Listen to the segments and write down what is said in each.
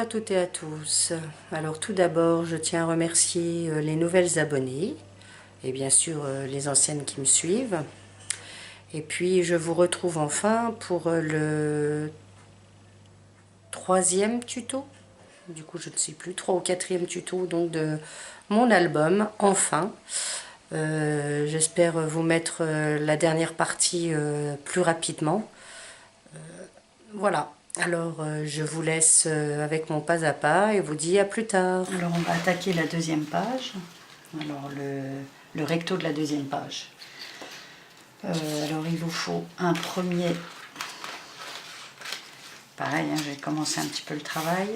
à toutes et à tous. Alors tout d'abord, je tiens à remercier les nouvelles abonnées et bien sûr les anciennes qui me suivent. Et puis je vous retrouve enfin pour le troisième tuto. Du coup, je ne sais plus, 3 ou 4e tuto donc de mon album, enfin. J'espère vous mettre la dernière partie plus rapidement. Voilà. Alors, je vous laisse avec mon pas à pas et vous dis à plus tard. Alors, on va attaquer la deuxième page. Alors, le recto de la deuxième page. Alors, il vous faut un premier... Pareil, hein, j'ai commencé un petit peu le travail.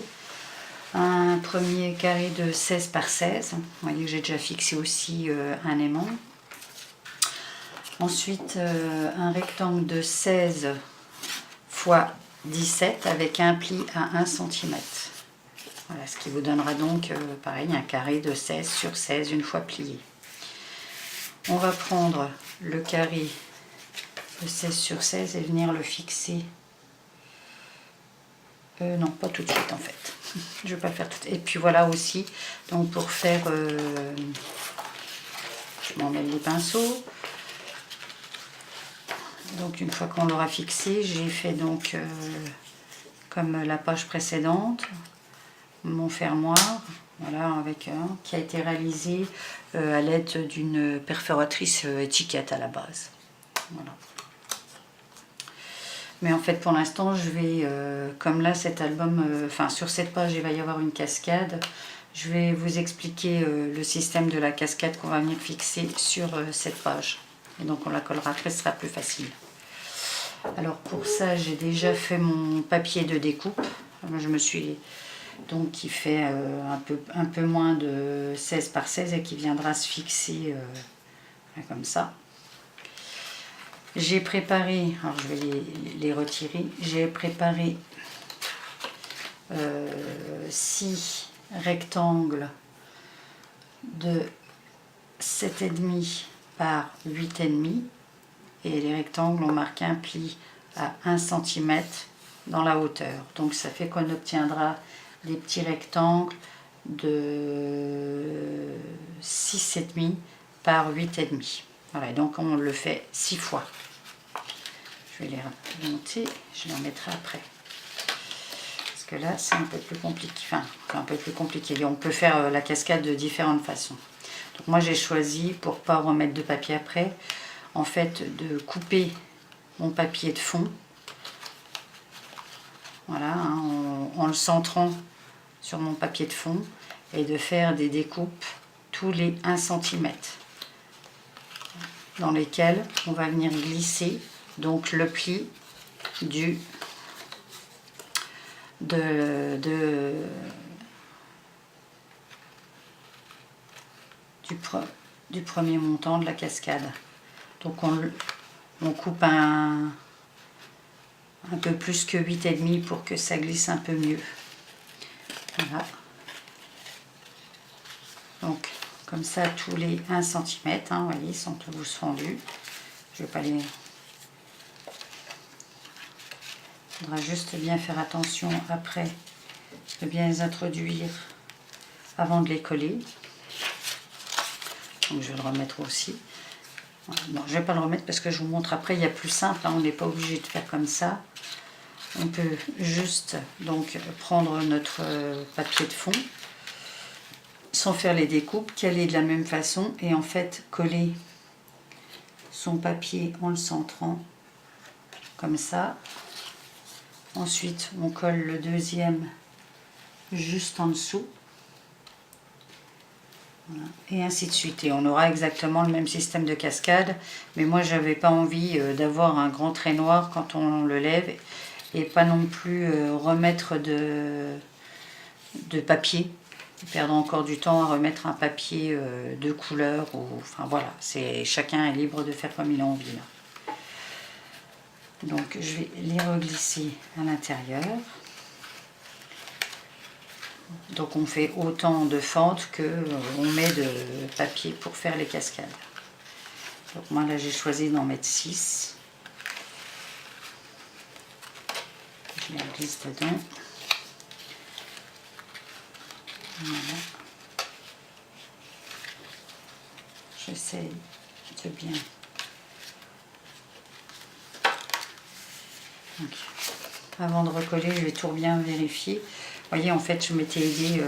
Un premier carré de 16 par 16. Vous voyez que j'ai déjà fixé aussi un aimant. Ensuite, un rectangle de 16 fois 17 avec un pli à 1 cm. Voilà, ce qui vous donnera donc, pareil, un carré de 16 sur 16 une fois plié. On va prendre le carré de 16 sur 16 et venir le fixer. Non, pas tout de suite en fait. Je ne vais pas le faire tout de suite. Et puis voilà aussi, donc pour faire... je m'en mêle les pinceaux. Donc une fois qu'on l'aura fixé, j'ai fait donc, comme la page précédente, mon fermoir, voilà, avec qui a été réalisé à l'aide d'une perforatrice étiquette à la base. Voilà. Mais en fait, pour l'instant, je vais, comme là, cet album, enfin, sur cette page, il va y avoir une cascade. Je vais vous expliquer le système de la cascade qu'on va venir fixer sur cette page. Et donc, on la collera après, ce sera plus facile. Alors, pour ça, j'ai déjà fait mon papier de découpe. Je me suis... donc qui fait un peu moins de 16 par 16 et qui viendra se fixer comme ça. J'ai préparé, alors je vais les retirer, j'ai préparé 6 rectangles de 7,5 par 8,5 et les rectangles ont marqué un pli à 1 cm dans la hauteur. Donc ça fait qu'on obtiendra des petits rectangles de 6,5 par 8,5. Voilà, donc on le fait 6 fois. Je vais les monter, je les remettrai après. Parce que là, c'est un peu plus compliqué. Enfin, un peu plus compliqué. On peut faire la cascade de différentes façons. Donc moi, j'ai choisi, pour ne pas remettre de papier après, en fait, de couper mon papier de fond. Voilà, hein, en le centrant sur mon papier de fond et de faire des découpes tous les 1 cm dans lesquels on va venir glisser donc le pli du premier montant de la cascade. Donc on coupe un peu plus que 8,5 pour que ça glisse un peu mieux. Voilà. Donc comme ça tous les 1 cm, hein, vous voyez, ils sont tous fendus. Je vais pas les... Il faudra juste bien faire attention après de bien les introduire avant de les coller. Donc je vais le remettre aussi. Voilà. Bon, je ne vais pas le remettre parce que je vous montre après, il y a plus simple, hein, on n'est pas obligé de faire comme ça. On peut juste donc prendre notre papier de fond sans faire les découpes, caler de la même façon et en fait coller son papier en le centrant comme ça. Ensuite on colle le deuxième juste en dessous. Voilà. Et ainsi de suite. Et on aura exactement le même système de cascade. Mais moi j'avais pas envie d'avoir un grand trait noir quand on le lève. Et pas non plus remettre de papier. Perdre encore du temps à remettre un papier de couleur. Enfin voilà, chacun est libre de faire comme il a envie. Là. Donc je vais les reglisser à l'intérieur. Donc on fait autant de fentes qu'on met de papier pour faire les cascades. Donc moi là j'ai choisi d'en mettre 6. Je les glisse dedans. Voilà. J'essaie de bien. Donc, avant de recoller, je vais tout bien vérifier. Vous voyez, en fait, je m'étais aidée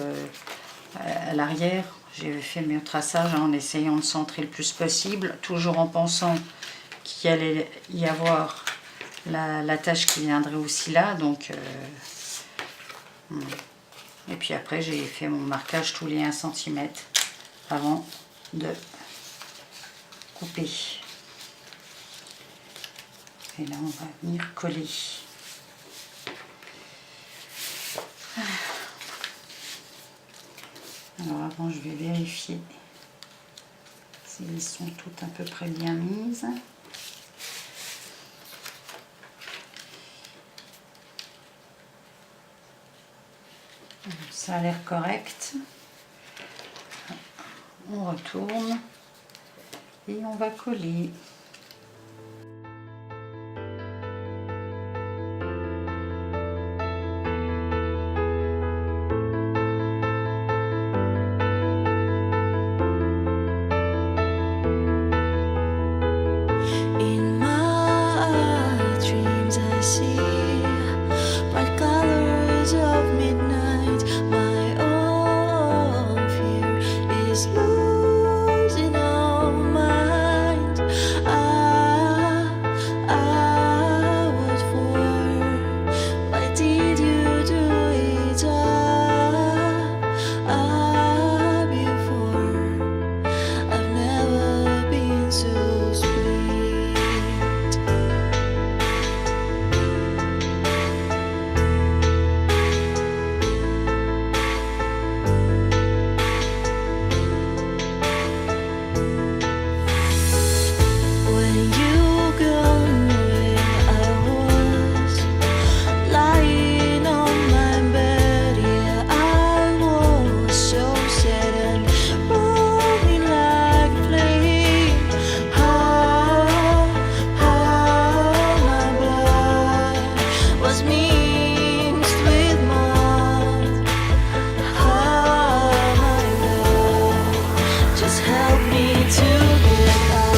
à l'arrière. J'ai fait mes traçages en essayant de centrer le plus possible, toujours en pensant qu'il allait y avoir la tache qui viendrait aussi là. Donc, et puis après, j'ai fait mon marquage tous les 1 cm avant de couper. Et là, on va venir coller. Alors avant, je vais vérifier si elles sont toutes à peu près bien mises. Ça a l'air correct. On retourne et on va coller. In my dreams I see bright colors of midnight. My own fear is losing all mind. I was for. Why did you do it before? I've never been so sweet. When you gone away, I was lying on my bed. Yeah, I was so sad and burning like a flame. My blood was mixed with mud. My love, just help me to get out.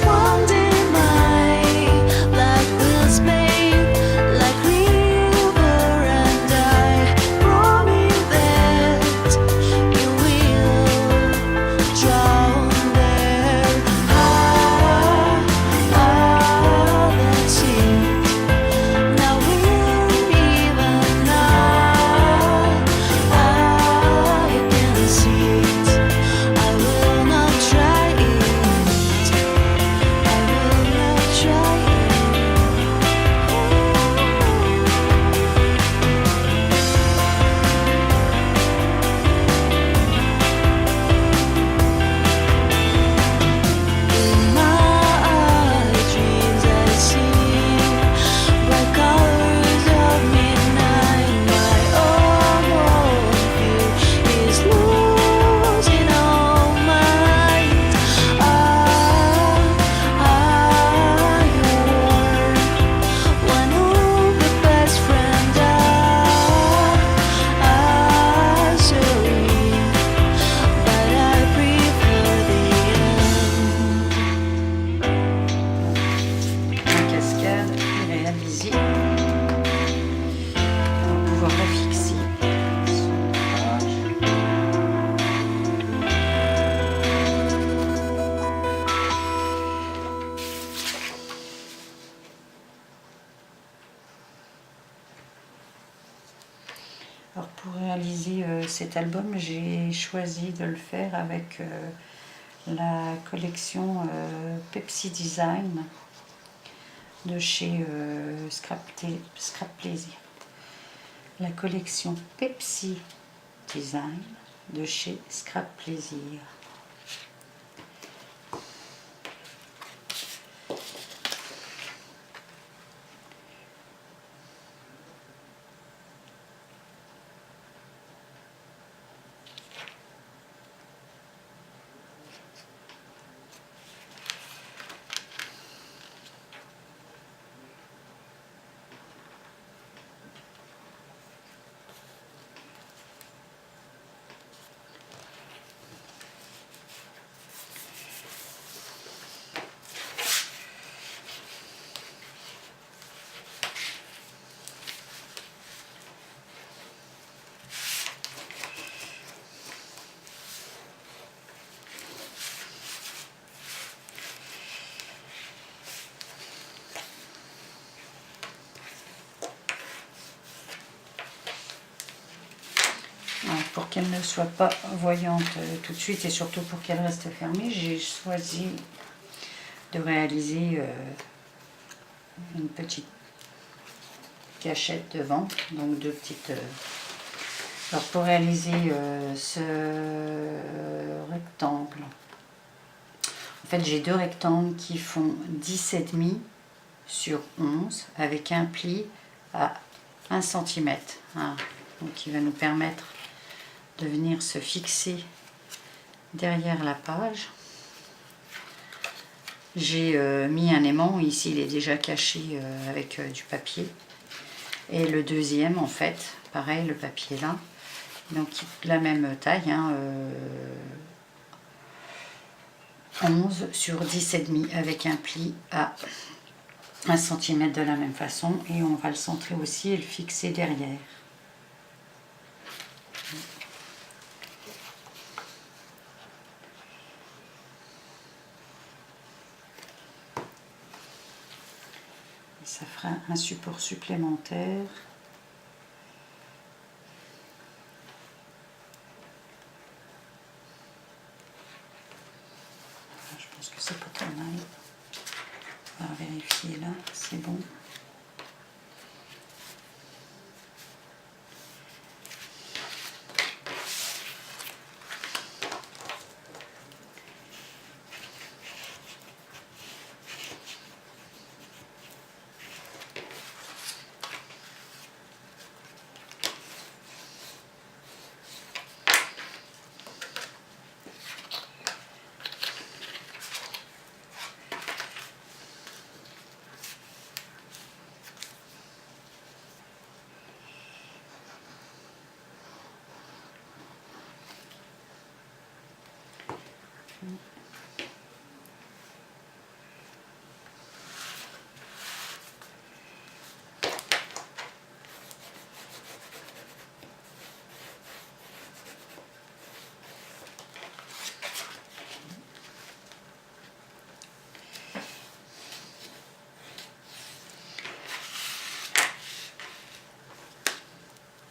One day my black wheels made like river, and I promise that you will drown there. That's it. Now we're even now. I can see it. I will not try it. I will not try it. In my dreams I see bright colors of midnight. My own view is losing all mind. You were one of the best friends I saw, but I prefer the end. La cascade est réalisée. On va pouvoir la fixer. Alors pour réaliser cet album, j'ai choisi de le faire avec la collection Pepsi Design de chez Scrap Plaisir. La collection Pepsi Design de chez Scrap Plaisir. Pour qu'elle ne soit pas voyante tout de suite et surtout pour qu'elle reste fermée, j'ai choisi de réaliser une petite cachette devant, donc deux petites... Alors pour réaliser ce rectangle, en fait j'ai deux rectangles qui font 10,5 sur 11 avec un pli à 1 cm, hein, donc qui va nous permettre de venir se fixer derrière la page. J'ai mis un aimant, ici il est déjà caché avec du papier, et le deuxième en fait pareil, le papier là, donc la même taille, hein, 11 sur 10,5 avec un pli à 1 cm de la même façon, et on va le centrer aussi et le fixer derrière. Ça fera un support supplémentaire. Je pense que c'est pas mal. On va vérifier là, c'est bon.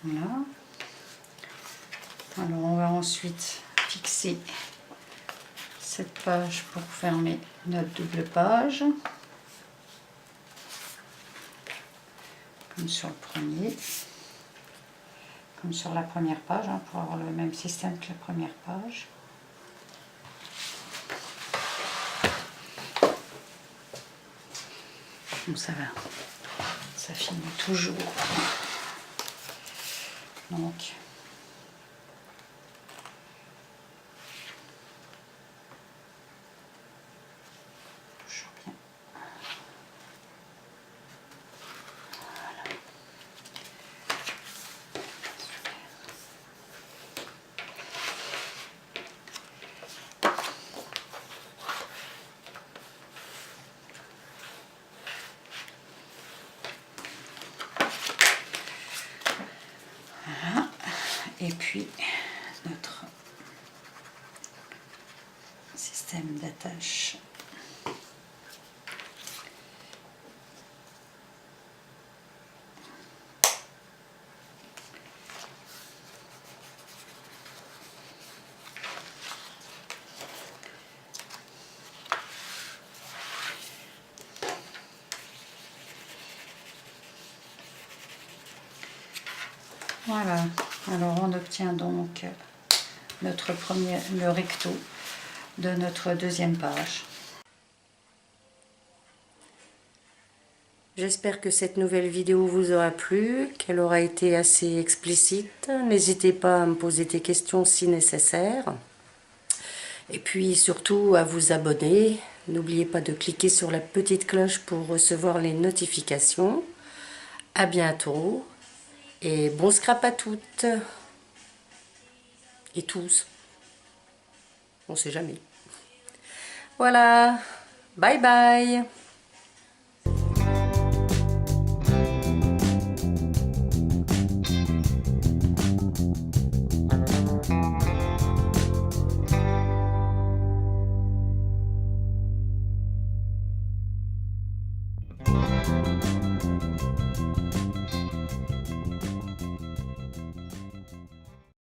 Voilà. Alors on va ensuite fixer cette page pour fermer notre double page, comme sur le premier, comme sur la première page, hein, pour avoir le même système que la première page. Donc ça va, ça finit toujours. Donc toujours bien. Voilà. Voilà. Et puis notre système d'attache. Voilà, alors on obtient donc le recto de notre deuxième page. J'espère que cette nouvelle vidéo vous aura plu, qu'elle aura été assez explicite. N'hésitez pas à me poser des questions si nécessaire. Et puis surtout à vous abonner. N'oubliez pas de cliquer sur la petite cloche pour recevoir les notifications. À bientôt et bon scrap à toutes et tous. On sait jamais. Voilà, bye bye.